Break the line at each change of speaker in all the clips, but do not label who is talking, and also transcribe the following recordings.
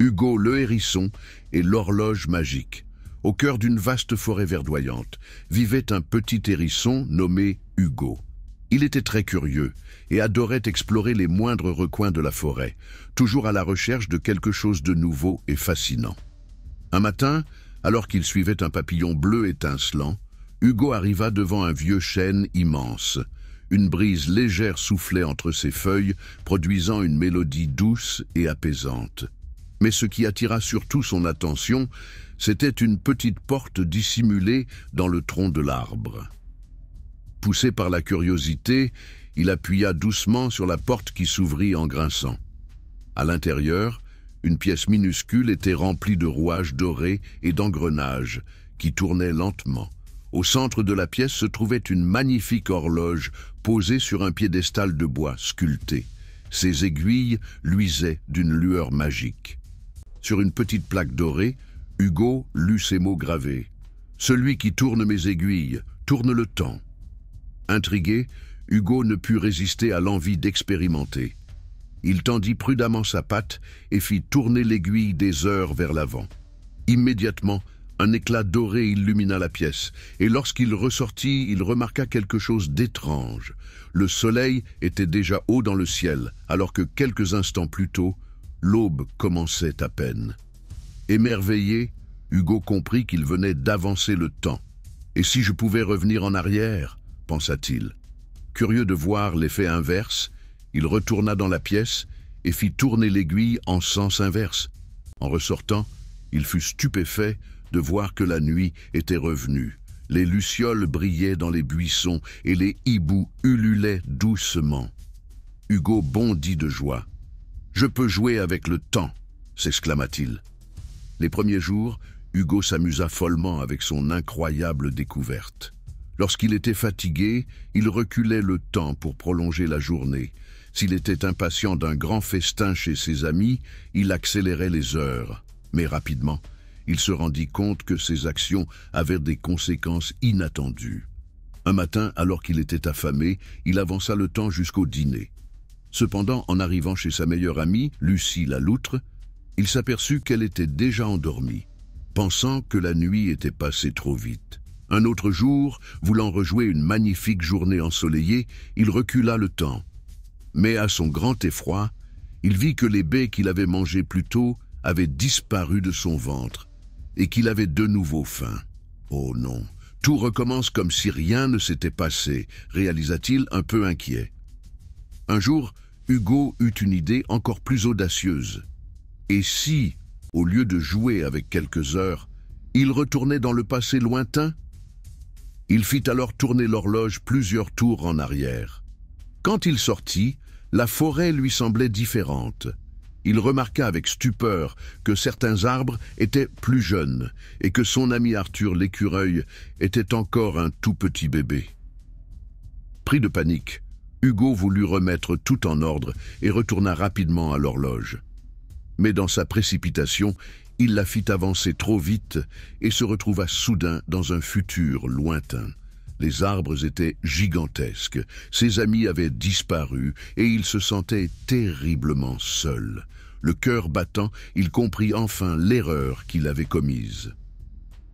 Hugo le hérisson et l'horloge magique. Au cœur d'une vaste forêt verdoyante, vivait un petit hérisson nommé Hugo. Il était très curieux et adorait explorer les moindres recoins de la forêt, toujours à la recherche de quelque chose de nouveau et fascinant. Un matin, alors qu'il suivait un papillon bleu étincelant, Hugo arriva devant un vieux chêne immense. Une brise légère soufflait entre ses feuilles, produisant une mélodie douce et apaisante. Mais ce qui attira surtout son attention, c'était une petite porte dissimulée dans le tronc de l'arbre. Poussé par la curiosité, il appuya doucement sur la porte qui s'ouvrit en grinçant. À l'intérieur, une pièce minuscule était remplie de rouages dorés et d'engrenages qui tournaient lentement. Au centre de la pièce se trouvait une magnifique horloge posée sur un piédestal de bois sculpté. Ses aiguilles luisaient d'une lueur magique. Sur une petite plaque dorée, Hugo lut ces mots gravés. « Celui qui tourne mes aiguilles, tourne le temps. » Intrigué, Hugo ne put résister à l'envie d'expérimenter. Il tendit prudemment sa patte et fit tourner l'aiguille des heures vers l'avant. Immédiatement, un éclat doré illumina la pièce, et lorsqu'il ressortit, il remarqua quelque chose d'étrange. Le soleil était déjà haut dans le ciel, alors que quelques instants plus tôt, l'aube commençait à peine. Émerveillé, Hugo comprit qu'il venait d'avancer le temps. « Et si je pouvais revenir en arrière ?» pensa-t-il. Curieux de voir l'effet inverse, il retourna dans la pièce et fit tourner l'aiguille en sens inverse. En ressortant, il fut stupéfait de voir que la nuit était revenue. Les lucioles brillaient dans les buissons et les hiboux ululaient doucement. Hugo bondit de joie. « Je peux jouer avec le temps !» s'exclama-t-il. Les premiers jours, Hugo s'amusa follement avec son incroyable découverte. Lorsqu'il était fatigué, il reculait le temps pour prolonger la journée. S'il était impatient d'un grand festin chez ses amis, il accélérait les heures. Mais rapidement, il se rendit compte que ses actions avaient des conséquences inattendues. Un matin, alors qu'il était affamé, il avança le temps jusqu'au dîner. Cependant, en arrivant chez sa meilleure amie, Lucie la loutre, il s'aperçut qu'elle était déjà endormie, pensant que la nuit était passée trop vite. Un autre jour, voulant rejouer une magnifique journée ensoleillée, il recula le temps. Mais à son grand effroi, il vit que les baies qu'il avait mangées plus tôt avaient disparu de son ventre et qu'il avait de nouveau faim. Oh non, tout recommence comme si rien ne s'était passé, réalisa-t-il un peu inquiet. Un jour, Hugo eut une idée encore plus audacieuse. Et si, au lieu de jouer avec quelques heures, il retournait dans le passé lointain? Il fit alors tourner l'horloge plusieurs tours en arrière. Quand il sortit, la forêt lui semblait différente. Il remarqua avec stupeur que certains arbres étaient plus jeunes et que son ami Arthur l'écureuil était encore un tout petit bébé. Pris de panique, Hugo voulut remettre tout en ordre et retourna rapidement à l'horloge. Mais dans sa précipitation, il la fit avancer trop vite et se retrouva soudain dans un futur lointain. Les arbres étaient gigantesques, ses amis avaient disparu et il se sentait terriblement seul. Le cœur battant, il comprit enfin l'erreur qu'il avait commise.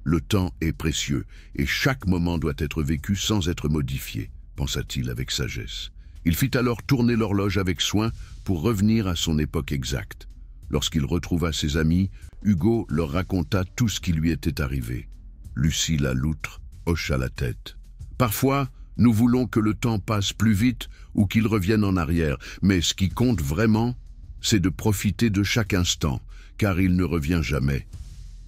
Le temps est précieux et chaque moment doit être vécu sans être modifié, pensa-t-il avec sagesse. Il fit alors tourner l'horloge avec soin pour revenir à son époque exacte. Lorsqu'il retrouva ses amis, Hugo leur raconta tout ce qui lui était arrivé. Lucie la loutre hocha la tête. « Parfois, nous voulons que le temps passe plus vite ou qu'il revienne en arrière, mais ce qui compte vraiment, c'est de profiter de chaque instant, car il ne revient jamais. »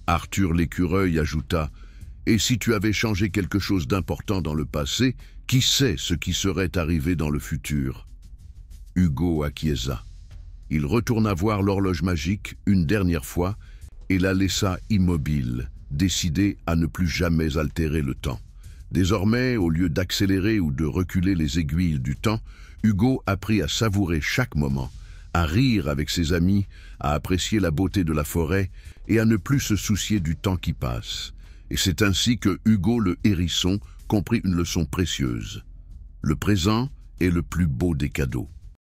Arthur l'écureuil ajouta « Et si tu avais changé quelque chose d'important dans le passé, qui sait ce qui serait arrivé dans le futur ?» Hugo acquiesça. Il retourna voir l'horloge magique une dernière fois et la laissa immobile, décidé à ne plus jamais altérer le temps. Désormais, au lieu d'accélérer ou de reculer les aiguilles du temps, Hugo apprit à savourer chaque moment, à rire avec ses amis, à apprécier la beauté de la forêt et à ne plus se soucier du temps qui passe. Et c'est ainsi que Hugo le hérisson comprit une leçon précieuse. Le présent est le plus beau des cadeaux.